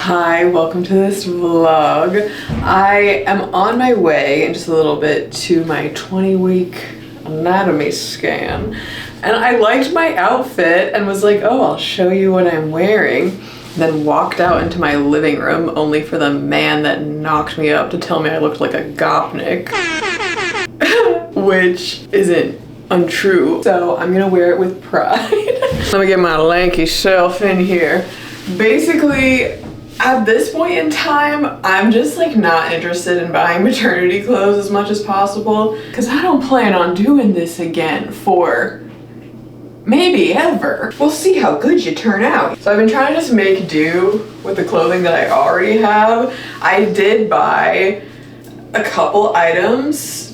Hi, welcome to this vlog. I am on my way in just a little bit to my 20-week anatomy scan, and I liked my outfit and was like, oh, I'll show you what I'm wearing. Then walked out into my living room only for the man that knocked me up to tell me I looked like a gopnik, which isn't untrue, so I'm gonna wear it with pride. Let me get my lanky self in here. Basically, at this point in time, I'm just like not interested in buying maternity clothes as much as possible because I don't plan on doing this again for maybe ever. We'll see how good you turn out. So I've been trying to just make do with the clothing that I already have. I did buy a couple items,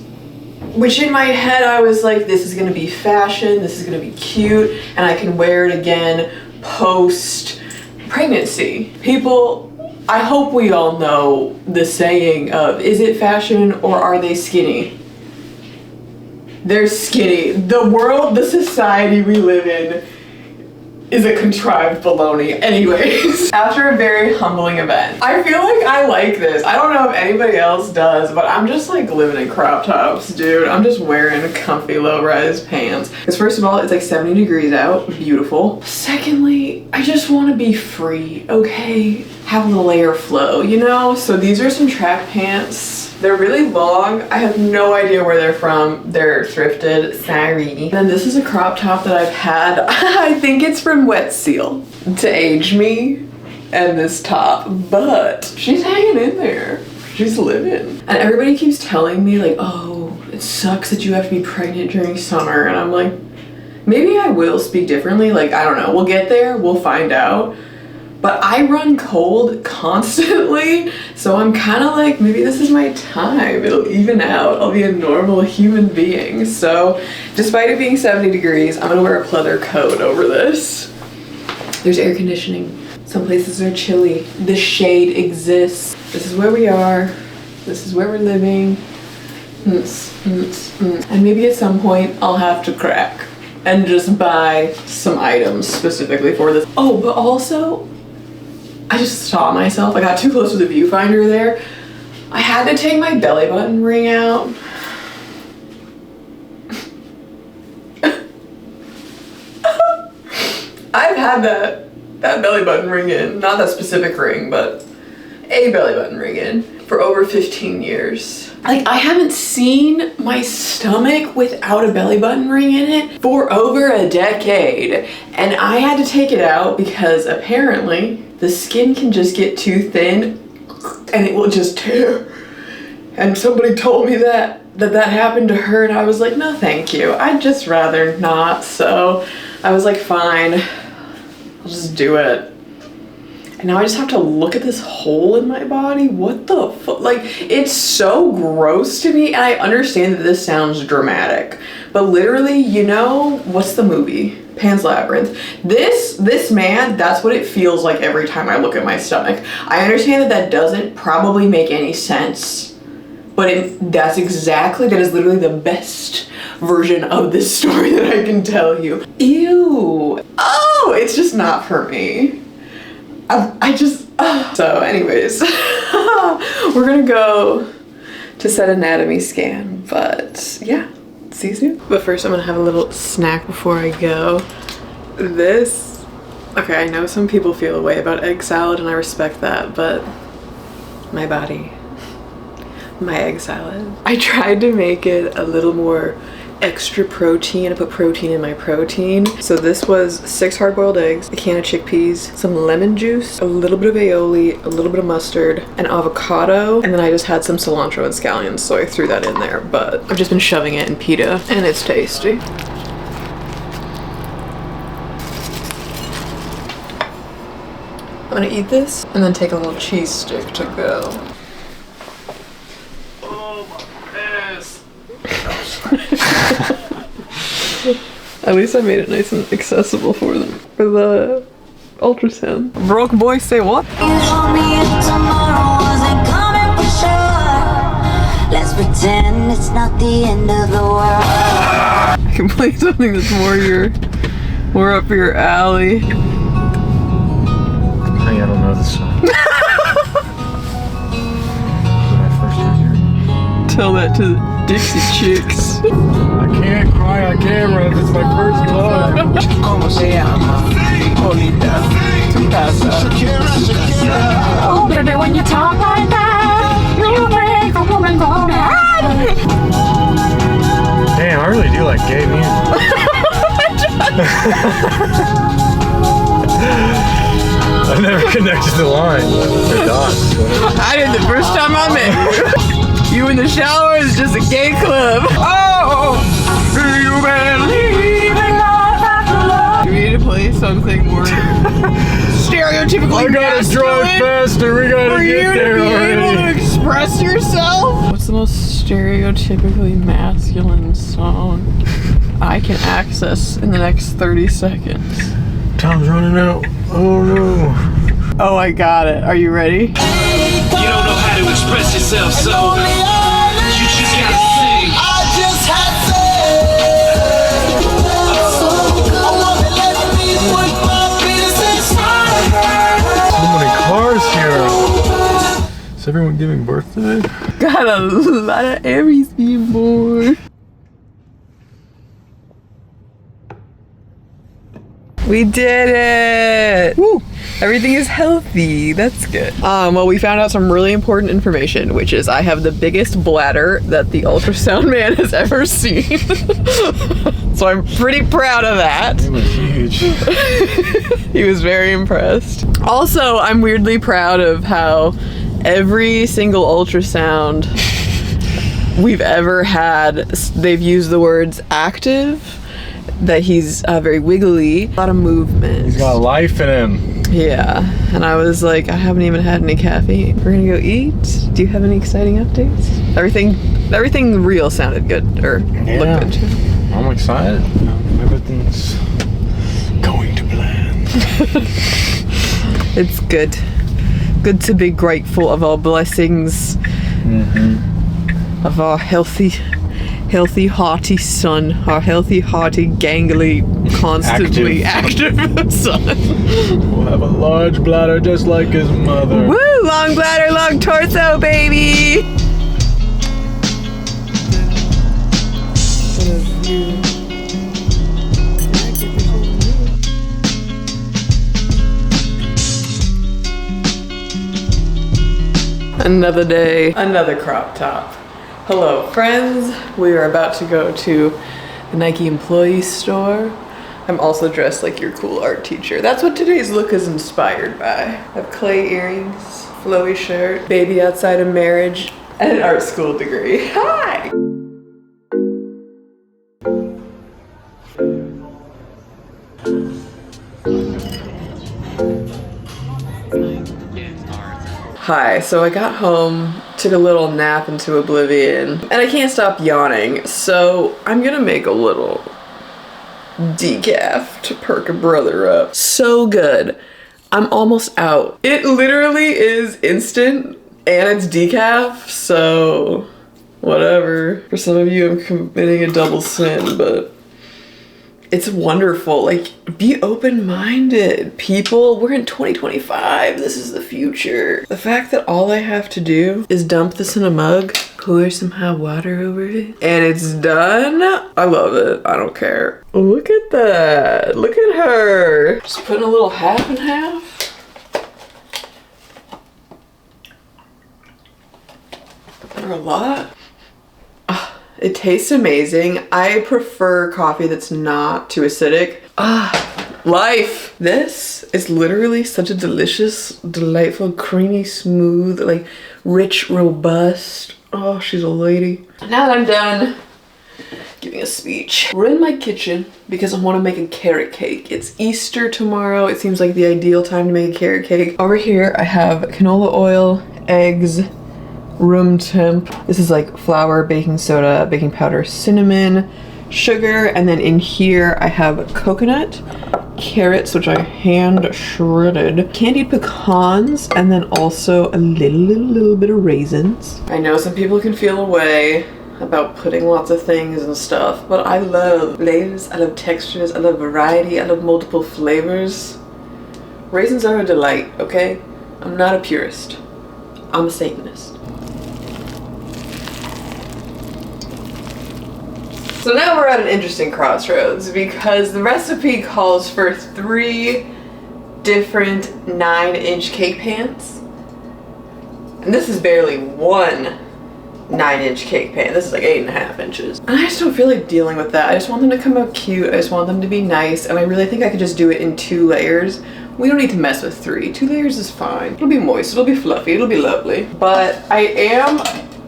which in my head I was like, this is gonna be fashion, this is gonna be cute, and I can wear it again post pregnancy. People, I hope we all know the saying of, is it fashion or are they skinny? They're skinny. The world, the society we live in is a contrived baloney. Anyways, after a very humbling event, I feel like I like this. I don't know if anybody else does, but I'm just like living in crop tops, dude. I'm just wearing comfy low-rise pants. Because first of all, it's like 70 degrees out, beautiful. Secondly, I just want to be free, okay? Have a little airflow, you know? So these are some track pants. They're really long. I have no idea where they're from. They're thrifted, sorry. And this is a crop top that I've had. I think it's from Wet Seal to age me and this top, but she's hanging in there. She's living. And everybody keeps telling me like, oh, it sucks that you have to be pregnant during summer. And I'm like, maybe I will speak differently. Like, I don't know. We'll get there. We'll find out. But I run cold constantly, so I'm kind of like, maybe this is my time. It'll even out. I'll be a normal human being. So despite it being 70 degrees, I'm gonna wear a pleather coat over this. There's air conditioning. Some places are chilly. The shade exists. This is where we are. This is where we're living. And maybe at some point I'll have to crack and just buy some items specifically for this. Oh, but also, I just saw myself. I got too close to the viewfinder there. I had to take my belly button ring out. I've had that belly button ring in, not that specific ring, but a belly button ring in for over 15 years. Like, I haven't seen my stomach without a belly button ring in it for over a decade. And I had to take it out because apparently the skin can just get too thin and it will just tear. And somebody told me that happened to her, and I was like, no thank you. I'd just rather not. So I was like, fine, I'll just do it. And now I just have to look at this hole in my body. What the fuck? Like, it's so gross to me, and I understand that this sounds dramatic, but literally, you know, what's the movie? Pan's Labyrinth. This man, that's what it feels like every time I look at my stomach. I understand that doesn't probably make any sense, but that is literally the best version of this story that I can tell you. Ew. Oh, it's just not for me. So anyways, we're gonna go to said anatomy scan, but yeah, see you soon. But first I'm gonna have a little snack before I go. Okay, I know some people feel a way about egg salad and I respect that, but my body, my egg salad. I tried to make it a little more extra protein. I put protein in my protein. So this was 6 hard-boiled eggs, a can of chickpeas, some lemon juice, a little bit of aioli, a little bit of mustard, an avocado, and then I just had some cilantro and scallions, so I threw that in there. But I've just been shoving it in pita, and it's tasty. I'm gonna eat this and then take a little cheese stick to go. At least I made it nice and accessible for them for the ultrasound. Broke boy, say what? You told me if tomorrow wasn't coming for sure. Let's pretend it's not the end of the world. I can play something that's more up your alley. I don't know this song. to the Dixie Chicks. I can't cry on camera. This is my first time. Como se llama? Bonita. Tu casa. Oh, baby, when you talk like that, you make a woman go mad. Damn, I really do like gay music. I never connected the line. Or dots. I did the first time I met you. You in the shower is just a gay club. Oh, do you believe in love after love? You need to play something more stereotypically I gotta drive faster. We gotta for get you to there be already. able to express yourself. What's the most stereotypically masculine song I can access in the next 30 seconds? Time's running out. Oh no. Oh, I got it. Are you ready? You don't know how to express yourself, so you just gotta sing. I just had to. So many cars here. Is everyone giving birth today? Got a lot of Aries being born. We did it! Woo! Everything is healthy. That's good. Well, we found out some really important information, which is I have the biggest bladder that the ultrasound man has ever seen. So I'm pretty proud of that. It was huge. He was very impressed. Also, I'm weirdly proud of how every single ultrasound we've ever had, they've used the words active, that he's very wiggly, a lot of movement. He's got life in him. Yeah, and I was like, I haven't even had any caffeine. We're gonna go eat. Do you have any exciting updates? Everything real sounded good, or looked good too. I'm excited. Everything's going to plan. It's good. Good to be grateful of our blessings, of our healthy, hearty son, our healthy, hearty, gangly, constantly active son. We'll have a large bladder just like his mother. Woo! Long bladder, long torso, baby! Another day, another crop top. Hello friends, we are about to go to the Nike employee store. I'm also dressed like your cool art teacher. That's what today's look is inspired by. I have clay earrings, flowy shirt, baby outside of marriage, and an art school degree. Hi! Hi, so I got home, took a little nap into oblivion, and I can't stop yawning, so I'm gonna make a little decaf to perk a brother up. So good. I'm almost out. It literally is instant, and it's decaf, so whatever. For some of you, I'm committing a double sin, but it's wonderful. Like, be open-minded. People, we're in 2025. This is the future. The fact that all I have to do is dump this in a mug, pour some hot water over it, and it's done. I love it. I don't care. Look at that. Look at her. Just putting a little half and half. Or a lot. It tastes amazing. I prefer coffee that's not too acidic. Life! This is literally such a delicious, delightful, creamy, smooth, like rich, robust. Oh, she's a lady. Now that I'm done giving a speech, we're in my kitchen because I want to make a carrot cake. It's Easter tomorrow. It seems like the ideal time to make a carrot cake. Over here, I have canola oil, eggs, room temp. This is like flour, baking soda, baking powder, cinnamon, sugar, and then in here I have coconut, carrots, which I hand shredded, candied pecans, and then also a little bit of raisins. I know some people can feel a way about putting lots of things and stuff, but I love flavors, I love textures, I love variety, I love multiple flavors. Raisins are a delight, okay? I'm not a purist. I'm a Satanist. So now we're at an interesting crossroads because the recipe calls for 3 different 9-inch cake pans. And this is barely one 9-inch cake pan. This is like 8.5 inches. And I just don't feel like dealing with that. I just want them to come out cute. I just want them to be nice. And I really think I could just do it in 2 layers. We don't need to mess with 3. 2 layers is fine. It'll be moist, it'll be fluffy, it'll be lovely. But I am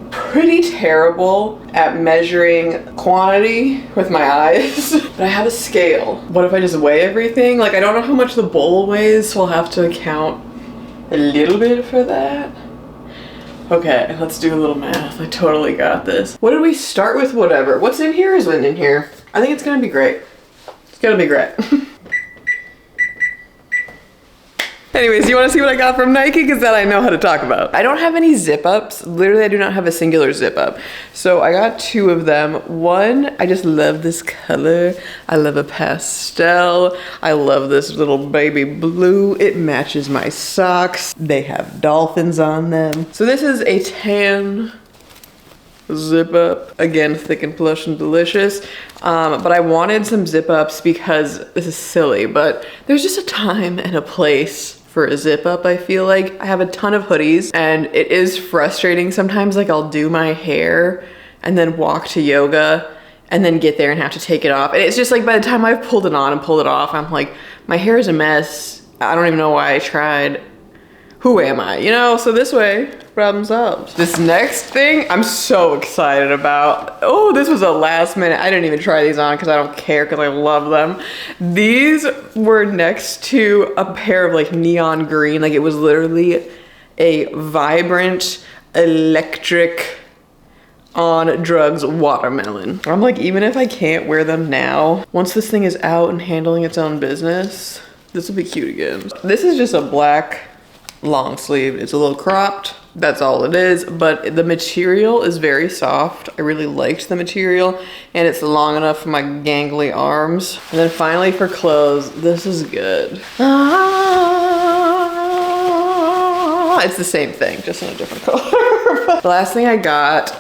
pretty terrible at measuring quantity with my eyes. But I have a scale. What if I just weigh everything? Like, I don't know how much the bowl weighs, so I'll have to account a little bit for that. Okay, let's do a little math. I totally got this. What did we start with? Whatever. What's in here is what's in here. I think it's gonna be great. It's gonna be great. Anyways, you want to see what I got from Nike? Because that I know how to talk about. I don't have any zip ups. Literally, I do not have a singular zip up. So I got 2 of them. One, I just love this color. I love a pastel. I love this little baby blue. It matches my socks. They have dolphins on them. So this is a tan zip up. Again, thick and plush and delicious. But I wanted some zip ups because this is silly, but there's just a time and a place for a zip up. I feel like I have a ton of hoodies and it is frustrating sometimes. Like, I'll do my hair and then walk to yoga and then get there and have to take it off. And it's just like, by the time I've pulled it on and pulled it off, I'm like, my hair is a mess. I don't even know why I tried. Who am I? You know, so this way, problem solved. This next thing, I'm so excited about. Oh, this was a last minute. I didn't even try these on because I don't care because I love them. These were next to a pair of like neon green. Like, it was literally a vibrant, electric, on drugs watermelon. I'm like, even if I can't wear them now, once this thing is out and handling its own business, this will be cute again. This is just a black long sleeve. It's a little cropped. That's all it is, but the material is very soft. I really liked the material, and it's long enough for my gangly arms. And then finally for clothes, this is good. It's the same thing, just in a different color. The last thing I got,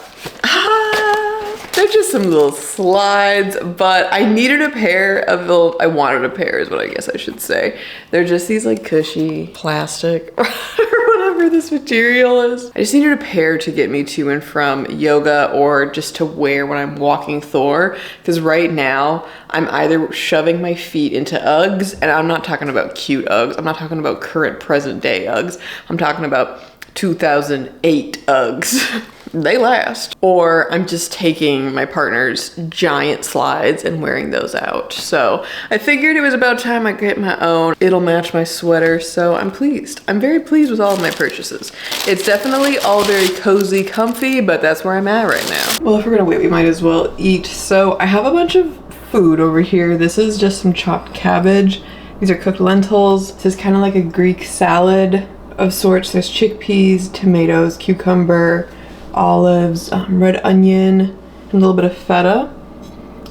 they're just some little slides, but I needed a pair of little, I wanted a pair is what I guess I should say. They're just these like cushy plastic or whatever this material is. I just needed a pair to get me to and from yoga or just to wear when I'm walking Thor. Because right now I'm either shoving my feet into Uggs, and I'm not talking about cute Uggs. I'm not talking about current present day Uggs. I'm talking about 2008 Uggs. They last. Or I'm just taking my partner's giant slides and wearing those out. So I figured it was about time I get my own. It'll match my sweater, so I'm pleased. I'm very pleased with all of my purchases. It's definitely all very cozy, comfy, but that's where I'm at right now. Well, if we're gonna wait, we might as well eat. So I have a bunch of food over here. This is just some chopped cabbage. These are cooked lentils. This is kind of like a Greek salad of sorts. There's chickpeas, tomatoes, cucumber, olives, red onion, and a little bit of feta.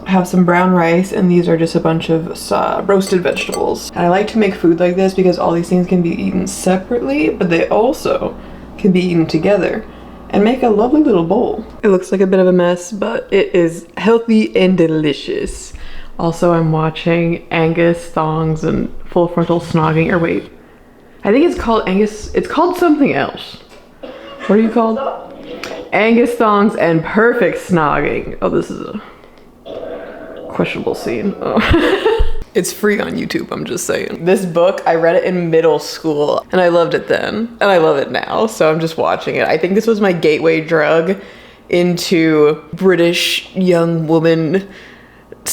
I have some brown rice, and these are just a bunch of roasted vegetables. And I like to make food like this because all these things can be eaten separately, but they also can be eaten together and make a lovely little bowl. It looks like a bit of a mess, but it is healthy and delicious. Also, I'm watching Angus thongs and full frontal snogging, or wait, I think it's called Angus, it's called something else. What are you called? Angus thongs and perfect snogging. Oh, this is a questionable scene. Oh. It's free on YouTube, I'm just saying. This book, I read it in middle school, and I loved it then, and I love it now, so I'm just watching it. I think this was my gateway drug into British young woman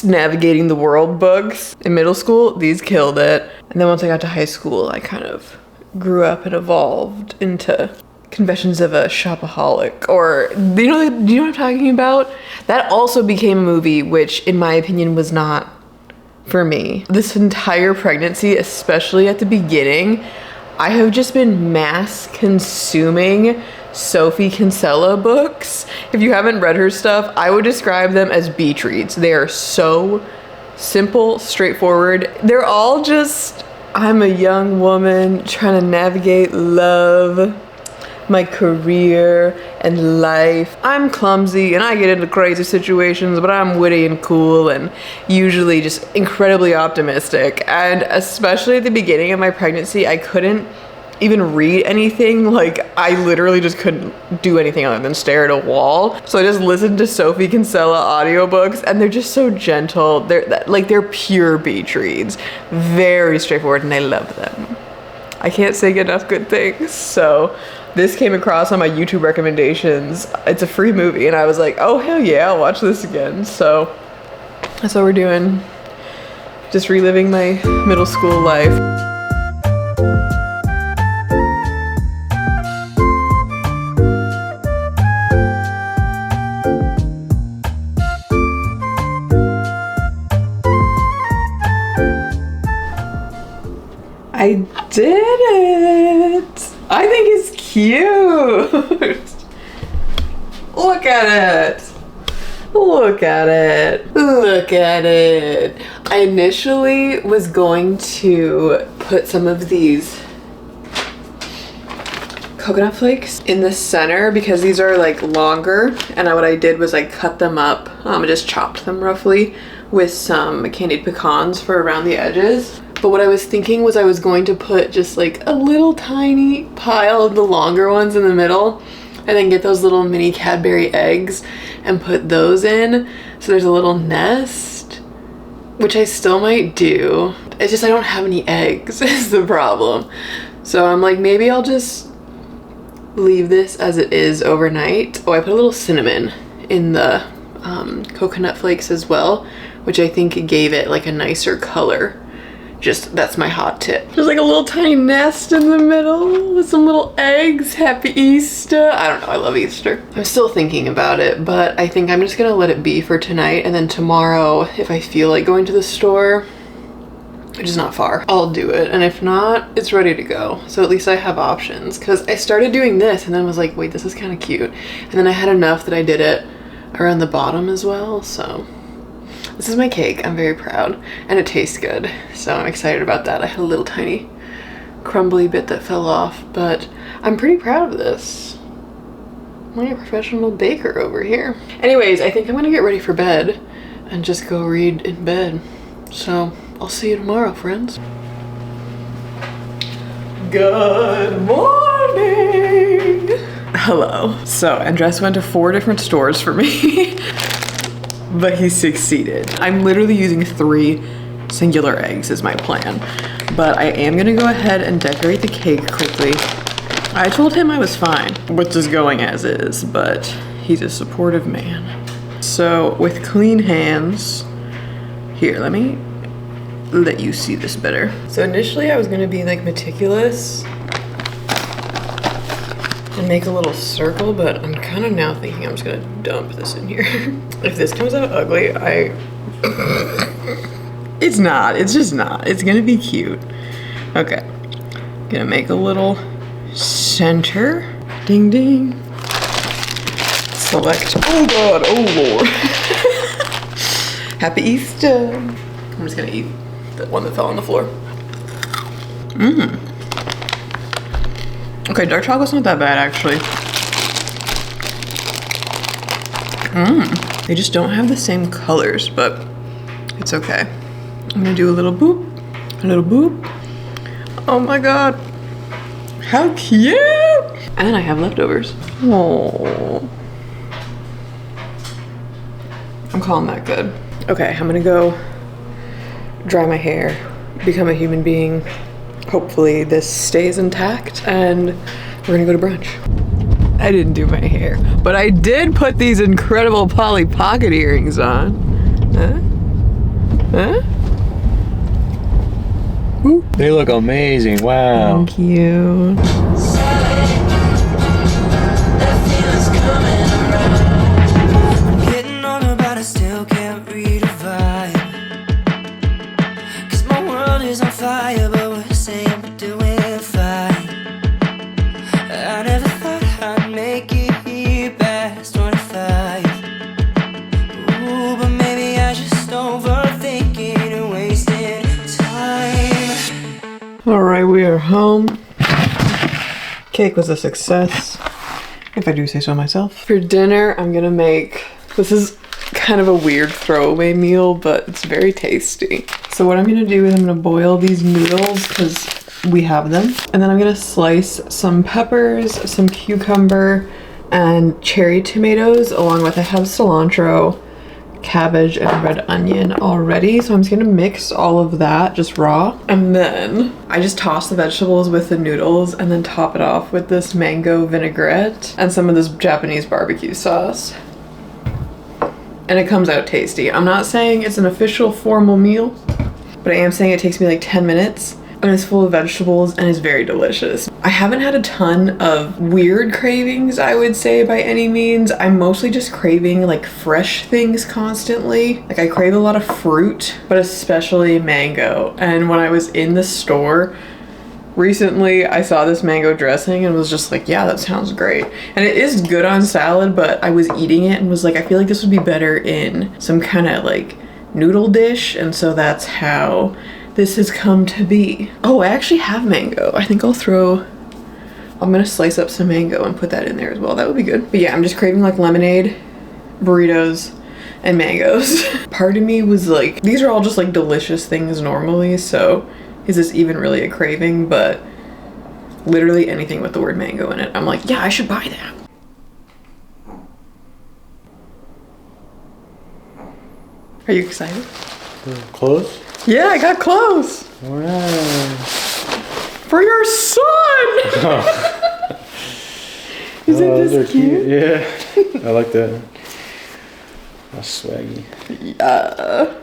navigating the world books. In middle school, these killed it. And then once I got to high school, I kind of grew up and evolved into Confessions of a Shopaholic, or do you know what I'm talking about? That also became a movie, which in my opinion was not for me. This entire pregnancy, especially at the beginning, I have just been mass consuming Sophie Kinsella books. If you haven't read her stuff, I would describe them as beach reads. They are so simple, straightforward. They're all just, I'm a young woman trying to navigate love. my career and life. I'm clumsy and I get into crazy situations, but I'm witty and cool and usually just incredibly optimistic. And especially at the beginning of my pregnancy, I couldn't even read anything. Like, I literally just couldn't do anything other than stare at a wall. So I just listened to Sophie Kinsella audiobooks, and they're just so gentle. They're pure beach reads. Very straightforward, and I love them. I can't say enough good things. So this came across on my YouTube recommendations. It's a free movie, and I was like, oh hell yeah, I'll watch this again. So that's what we're doing. Just reliving my middle school life. I did it! I think it's cute! Look at it! Look at it! Look at it! I initially was going to put some of these coconut flakes in the center because these are like longer, and what I did was I cut them up, I just chopped them roughly with some candied pecans for around the edges. But what I was thinking was I was going to put just like a little tiny pile of the longer ones in the middle, and then get those little mini Cadbury eggs and put those in. So there's a little nest, which I still might do. It's just I don't have any eggs is the problem. So I'm like, maybe I'll just leave this as it is overnight. Oh, I put a little cinnamon in the coconut flakes as well, which I think gave it like a nicer color. Just, that's my hot tip. There's like a little tiny nest in the middle with some little eggs. Happy Easter. I don't know, I love Easter. I'm still thinking about it, but I think I'm just gonna let it be for tonight, and then tomorrow, if I feel like going to the store, which is not far, I'll do it. And if not, it's ready to go. So at least I have options, because I started doing this and then was like, wait, this is kind of cute. And then I had enough that I did it around the bottom as well, so. This is my cake. I'm very proud, and it tastes good, so I'm excited about that. I had a little tiny crumbly bit that fell off, but I'm pretty proud of this. I'm like a professional baker over here. Anyways, I think I'm gonna get ready for bed and just go read in bed. So I'll see you tomorrow, friends. Good morning. Hello. So Andres went to 4 different stores for me. But he succeeded. I'm literally using 3 singular eggs is my plan. But I am gonna go ahead and decorate the cake quickly. I told him I was fine with just going as is, but he's a supportive man. So with clean hands, here, let me let you see this better. So initially I was gonna be like meticulous and make a little circle, but I'm kind of now thinking I'm just gonna dump this in here. If this comes out ugly, it's not, it's just not. It's gonna be cute. Okay, gonna make a little center. Ding ding. Select, oh God, oh Lord. Happy Easter. I'm just gonna eat the one that fell on the floor. Okay, dark chocolate's not that bad, actually. They just don't have the same colors, but it's okay. I'm gonna do a little boop, a little boop. Oh my God, how cute! And I have leftovers. Oh, I'm calling that good. Okay, I'm gonna go dry my hair, become a human being. Hopefully this stays intact, and we're gonna go to brunch. I didn't do my hair, but I did put these incredible Polly Pocket earrings on. Huh? Ooh. They look amazing, wow. Thank you. Getting on about it, still can't read a vibe. 'Cause my world is on fire, but we're saying we're doing fine. I never thought I'd make it here past 25. Ooh, but maybe I just overthinking and wasting time. All right, we are home. Cake was a success, if I do say so myself. For dinner, I'm gonna make, this is kind of a weird throwaway meal, but it's very tasty. So what I'm gonna do is I'm gonna boil these noodles because we have them. And then I'm gonna slice some peppers, some cucumber, and cherry tomatoes, along with I have cilantro, cabbage, and red onion already. So I'm just gonna mix all of that just raw. And then I just toss the vegetables with the noodles and then top it off with this mango vinaigrette and some of this Japanese barbecue sauce. And it comes out tasty. I'm not saying it's an official formal meal, but I am saying it takes me like 10 minutes. And it's full of vegetables and is very delicious. I haven't had a ton of weird cravings, I would say, by any means. I'm mostly just craving like fresh things constantly. Like I crave a lot of fruit, but especially mango. And when I was in the store recently, I saw this mango dressing and was just like, yeah, that sounds great. And it is good on salad, but I was eating it and was like, I feel like this would be better in some kind of like noodle dish. And so that's how this has come to be. Oh, I actually have mango. I think I'm gonna slice up some mango and put that in there as well. That would be good. But yeah, I'm just craving like lemonade, burritos, and mangoes. Part of me was like, these are all just like delicious things normally, so is this even really a craving? But literally anything with the word mango in it, I'm like, yeah, I should buy that. Are you excited? Close? Yeah, I got close. Wow. For your son! Oh. Isn't Those this are cute? Yeah, I like that. That's swaggy. Yeah.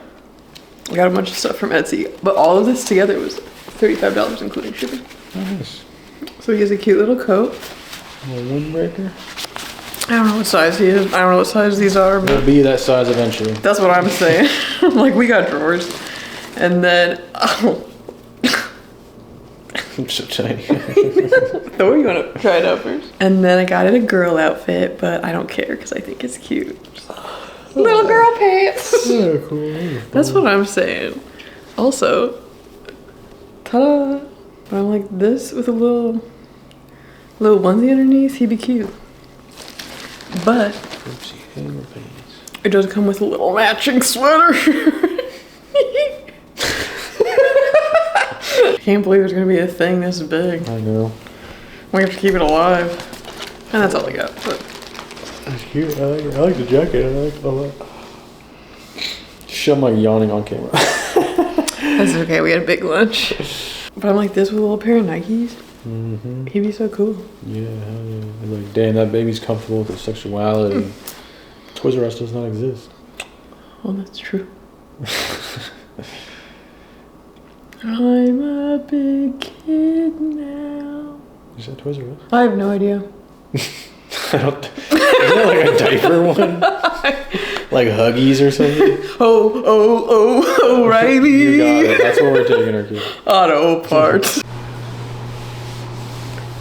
I got a bunch of stuff from Etsy, but all of this together was $35 including shipping. Nice. So he has a cute little coat. A windbreaker. I don't know what size he is. I don't know what size these are, but It'll be that size eventually. that's what I'm saying. I'm like, we got drawers. And then, oh. I'm so tiny. Thor, you want to try it out first? And then I got it a girl outfit, but I don't care because I think it's cute. Little girl pants. Yeah, cool. That's what I'm saying. Also, ta-da! But I'm like this with a little onesie underneath. He'd be cute. But it does come with a little matching sweater. I can't believe there's gonna be a thing this big. I know. We have to keep it alive. And that's all I got. But That's cute. I like the jacket. I like all that. Shit, I'm like yawning on camera. that's okay, we had a big lunch. But I'm like this with a little pair of Nikes. Mm-hmm. He'd be so cool. Yeah, hell yeah. I'm like, damn, that baby's comfortable with his sexuality. Toys R Us does not exist. Oh, that's true. I'm a big kid now. Is that Toys R Us? I have no idea. I don't. Isn't that like a diaper one? Like Huggies or something? Oh, O'Reilly. You got it. That's where we're taking our kids. Auto parts.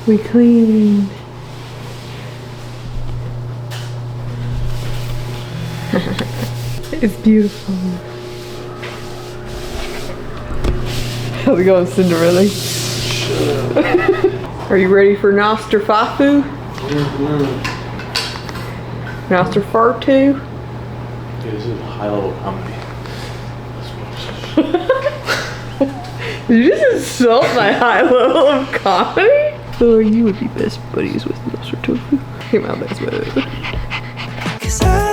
We cleaned. It's beautiful. How's it going, Cinderella? Are you ready for Noster Fafu? Noster Fartu? Dude, this is high level comedy. Did you just insult my high level of comedy? Or you would be best buddies with Noster Tofu. Came out this way. 'Cause I